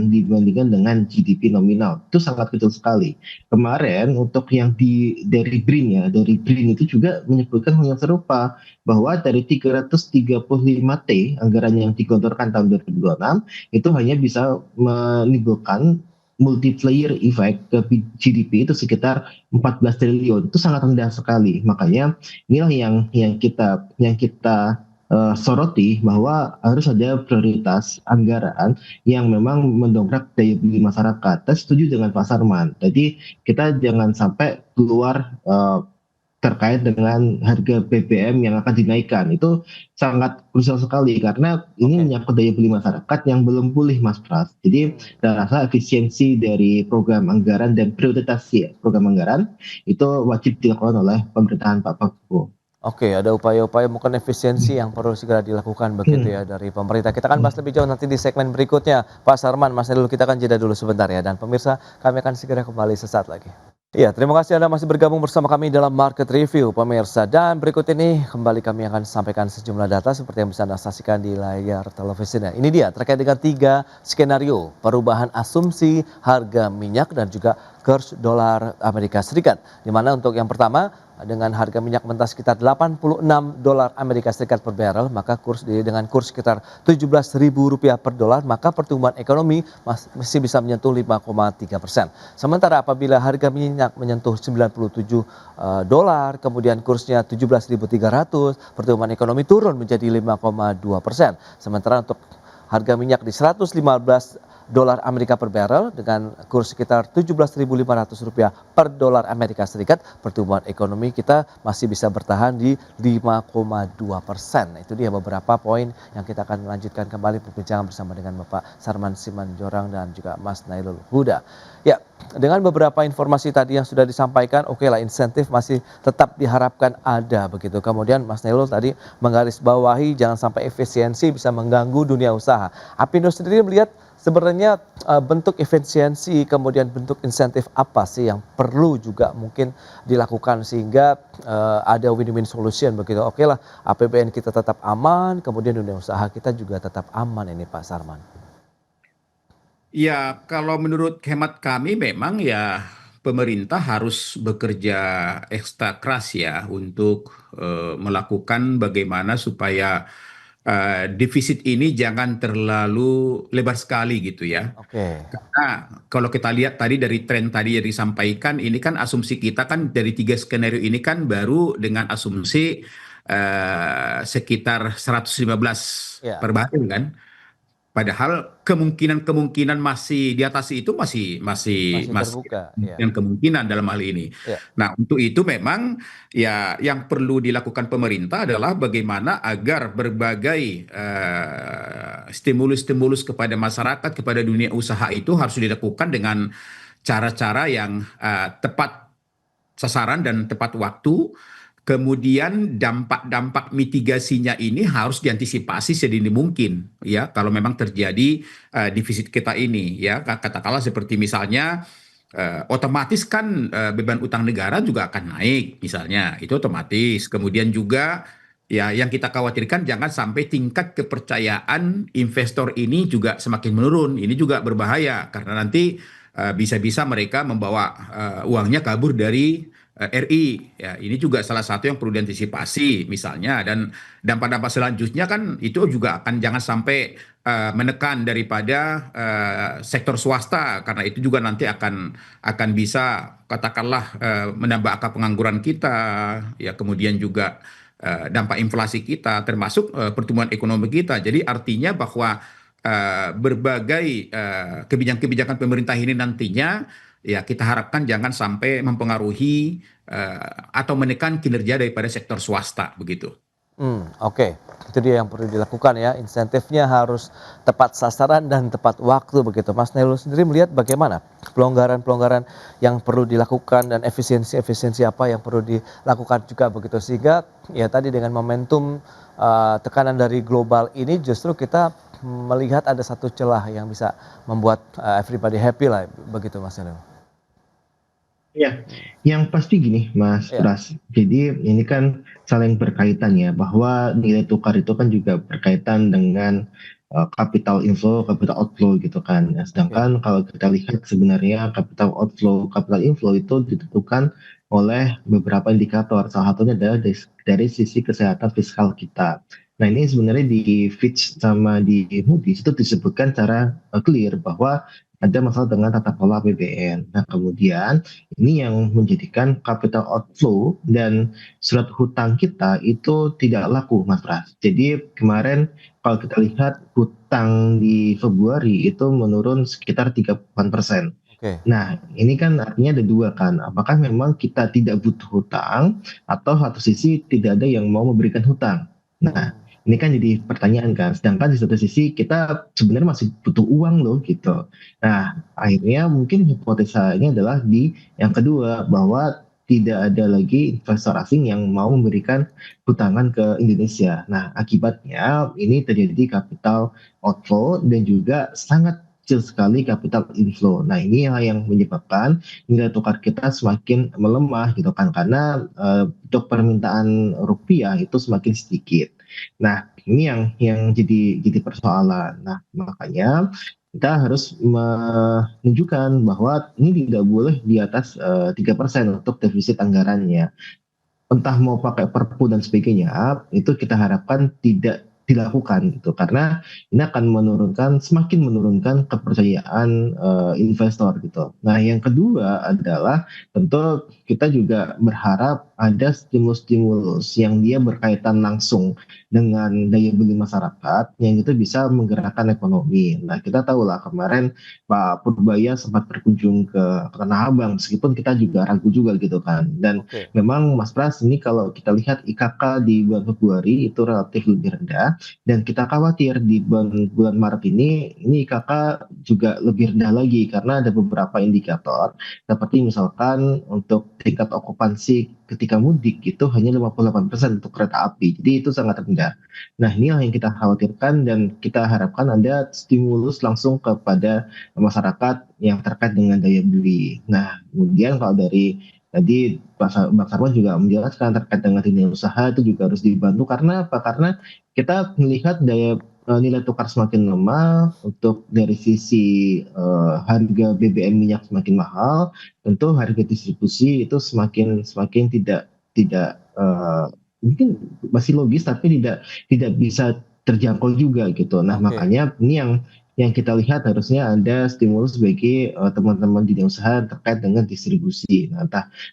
dibandingkan dengan GDP nominal. Itu sangat kecil sekali. Kemarin untuk yang dari BRIN ya, dari BRIN itu juga menyebutkan hal yang serupa bahwa dari 335T anggaran yang digelontorkan tahun 2026 itu hanya bisa menimbulkan multiplier effect ke GDP itu sekitar 14 triliun. Itu sangat rendah sekali. Makanya inilah yang kita soroti bahwa harus ada prioritas anggaran yang memang mendongkrak daya beli masyarakat. Saya setuju dengan Pak Sarman. Jadi kita jangan sampai keluar terkait dengan harga BBM yang akan dinaikkan. Itu sangat krusial sekali karena ini Oke. menyangkut daya beli masyarakat yang belum pulih, Mas Pras. Jadi saya rasa efisiensi dari program anggaran dan prioritas program anggaran itu wajib dilakukan oleh pemerintahan Pak Prabowo. Oke, ada upaya-upaya mungkin efisiensi yang perlu segera dilakukan begitu ya dari pemerintah. Kita akan bahas lebih jauh nanti di segmen berikutnya. Pak Sarman, Mas Nailul, kita akan jeda dulu sebentar ya. Dan pemirsa, kami akan segera kembali sesaat lagi. Iya, terima kasih Anda masih bergabung bersama kami dalam Market Review, pemirsa. Dan berikut ini kembali kami akan sampaikan sejumlah data seperti yang bisa Anda saksikan di layar televisinya. Ini dia terkait dengan 3 skenario perubahan asumsi harga minyak dan juga kurs dolar Amerika Serikat. Di mana untuk yang pertama, dengan harga minyak mentah sekitar 86 dolar Amerika Serikat per barrel, maka dengan kurs sekitar Rp17.000 per dolar, maka pertumbuhan ekonomi masih bisa menyentuh 5,3%. Sementara apabila harga minyak menyentuh 97 dolar, kemudian kursnya 17.300, pertumbuhan ekonomi turun menjadi 5,2%. Sementara untuk harga minyak di 115 dolar Amerika per barrel dengan kurs sekitar Rp17.500 per dolar Amerika Serikat, pertumbuhan ekonomi kita masih bisa bertahan di 5,2%. Itu dia beberapa poin yang kita akan lanjutkan kembali perbincangan bersama dengan Bapak Sarman Simanjorang dan juga Mas Nailul Huda. Ya, dengan beberapa informasi tadi yang sudah disampaikan, oke lah, insentif masih tetap diharapkan ada begitu. Kemudian Mas Nailul tadi menggarisbawahi jangan sampai efisiensi bisa mengganggu dunia usaha. Apindo sendiri melihat sebenarnya bentuk efisiensi kemudian bentuk insentif apa sih yang perlu juga mungkin dilakukan sehingga ada win-win solution begitu. Oke lah, APBN kita tetap aman, kemudian dunia usaha kita juga tetap aman ini Pak Sarman. Ya, kalau menurut hemat kami memang ya pemerintah harus bekerja ekstra keras ya untuk melakukan bagaimana supaya defisit ini jangan terlalu lebar sekali gitu ya. Oke. Karena kalau kita lihat tadi dari tren tadi yang disampaikan, ini kan asumsi kita kan dari 3 skenario ini kan baru dengan asumsi sekitar 115 Ya, per baril kan. Padahal kemungkinan masih di atas itu masih masih terbuka ya. kemungkinan dalam hal ini. Ya. Nah, untuk itu memang ya yang perlu dilakukan pemerintah adalah bagaimana agar berbagai stimulus-stimulus kepada masyarakat, kepada dunia usaha itu harus dilakukan dengan cara-cara yang tepat sasaran dan tepat waktu. Kemudian dampak-dampak mitigasinya ini harus diantisipasi sedini mungkin ya kalau memang terjadi defisit kita ini ya, katakanlah seperti misalnya otomatis kan beban utang negara juga akan naik misalnya, itu otomatis. Kemudian juga ya yang kita khawatirkan jangan sampai tingkat kepercayaan investor ini juga semakin menurun. Ini juga berbahaya karena nanti bisa-bisa mereka membawa uangnya kabur dari RI. Ya, ini juga salah satu yang perlu diantisipasi misalnya. Dan dampak-dampak selanjutnya kan itu juga akan jangan sampai menekan daripada sektor swasta karena itu juga nanti akan bisa katakanlah menambah angka pengangguran kita, ya kemudian juga dampak inflasi kita termasuk pertumbuhan ekonomi kita. Jadi artinya bahwa berbagai kebijakan-kebijakan pemerintah ini nantinya ya kita harapkan jangan sampai mempengaruhi atau menekan kinerja daripada sektor swasta begitu. Oke. Itu dia yang perlu dilakukan ya, insentifnya harus tepat sasaran dan tepat waktu begitu. Mas Nailul sendiri melihat bagaimana pelonggaran-pelonggaran yang perlu dilakukan dan efisiensi apa yang perlu dilakukan juga begitu, sehingga ya tadi dengan momentum tekanan dari global ini justru kita melihat ada satu celah yang bisa membuat everybody happy lah begitu Mas Nailul. Ya, yang pasti gini Mas Ya. Pras, jadi ini kan saling berkaitan ya, bahwa nilai tukar itu kan juga berkaitan dengan capital inflow, capital outflow gitu kan. Nah, sedangkan kalau kita lihat sebenarnya capital outflow, capital inflow itu ditentukan oleh beberapa indikator. Salah satunya adalah dari sisi kesehatan fiskal kita. Nah, ini sebenarnya di Fitch sama di Moody's itu disebutkan secara clear bahwa ada masalah dengan tata kelola APBN. Nah, kemudian ini yang menjadikan capital outflow dan surat hutang kita itu tidak laku, Mas Pras. Jadi kemarin kalau kita lihat hutang di Februari itu menurun sekitar 30%. Oke. Nah, ini kan artinya ada dua kan. Apakah memang kita tidak butuh hutang atau satu sisi tidak ada yang mau memberikan hutang? Nah, ini kan jadi pertanyaan kan. Sedangkan di satu sisi kita sebenarnya masih butuh uang loh gitu. Nah, akhirnya mungkin hipotesa ini adalah di yang kedua, bahwa tidak ada lagi investor asing yang mau memberikan hutangan ke Indonesia. Nah, akibatnya ini terjadi capital outflow dan juga sangat kecil sekali capital inflow. Nah, ini yang menyebabkan nilai tukar kita semakin melemah gitu kan, karena untuk permintaan rupiah itu semakin sedikit. Nah, ini yang jadi persoalan. Nah, makanya kita harus menunjukkan bahwa ini tidak boleh di atas 3% untuk defisit anggarannya. Entah mau pakai perpu dan sebagainya, itu kita harapkan tidak dilakukan gitu, karena ini akan semakin menurunkan kepercayaan investor gitu. Nah, yang kedua adalah tentu kita juga berharap ada stimulus-stimulus yang dia berkaitan langsung dengan daya beli masyarakat yang itu bisa menggerakkan ekonomi. Nah, kita tahu lah kemarin Pak Purbaya sempat berkunjung ke Tanah Abang, meskipun kita juga ragu juga gitu kan. Dan Oke. memang Mas Pras, ini kalau kita lihat IKK di bulan Februari itu relatif lebih rendah, dan kita khawatir di bulan Maret ini IKK juga lebih rendah lagi karena ada beberapa indikator seperti misalkan untuk tingkat okupansi ketika mudik itu hanya 58% untuk kereta api. Jadi itu sangat rendah. Nah, inilah yang kita khawatirkan dan kita harapkan ada stimulus langsung kepada masyarakat yang terkait dengan daya beli. Nah, kemudian kalau dari tadi Pak Sarwan juga menjelaskan terkait dengan dunia usaha itu juga harus dibantu, karena apa? Karena kita melihat nilai tukar semakin lemah, untuk dari sisi harga BBM minyak semakin mahal, tentu harga distribusi itu semakin tidak mungkin masih logis tapi tidak bisa terjangkau juga gitu. Nah, Oke. makanya ini yang kita lihat harusnya ada stimulus bagi teman-teman di dunia usaha terkait dengan distribusi. Nah,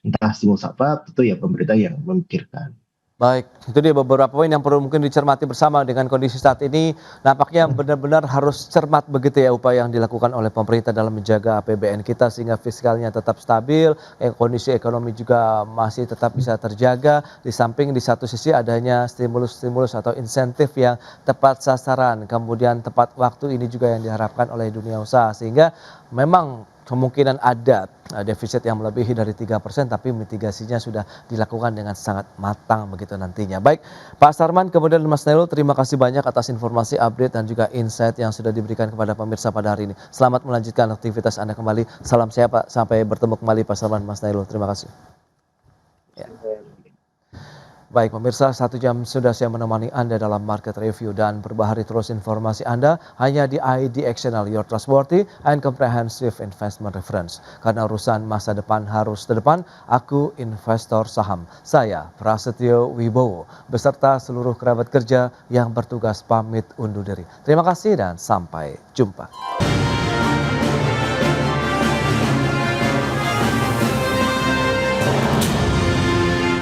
entah stimulus apa, tentu ya pemerintah yang memikirkan. Baik, itu dia beberapa poin yang perlu mungkin dicermati bersama dengan kondisi saat ini. Nampaknya benar-benar harus cermat begitu ya upaya yang dilakukan oleh pemerintah dalam menjaga APBN kita sehingga fiskalnya tetap stabil, kondisi ekonomi juga masih tetap bisa terjaga. Di samping di satu sisi adanya stimulus-stimulus atau insentif yang tepat sasaran, kemudian tepat waktu, ini juga yang diharapkan oleh dunia usaha, sehingga memang kemungkinan ada defisit yang melebihi dari 3%, tapi mitigasinya sudah dilakukan dengan sangat matang begitu nantinya. Baik, Pak Sarman kemudian Mas Nailul, terima kasih banyak atas informasi, update dan juga insight yang sudah diberikan kepada pemirsa pada hari ini. Selamat melanjutkan aktivitas Anda kembali. Salam sehat Pak, sampai bertemu kembali Pak Sarman, Mas Nailul. Terima kasih. Ya. Baik pemirsa, 1 jam sudah saya menemani Anda dalam Market Review, dan berbahari terus informasi Anda hanya di IDX Channel, your trustworthy and comprehensive investment reference. Karena urusan masa depan harus terdepan, aku investor saham. Saya Prasetyo Wibowo beserta seluruh kerabat kerja yang bertugas pamit undur diri. Terima kasih dan sampai jumpa.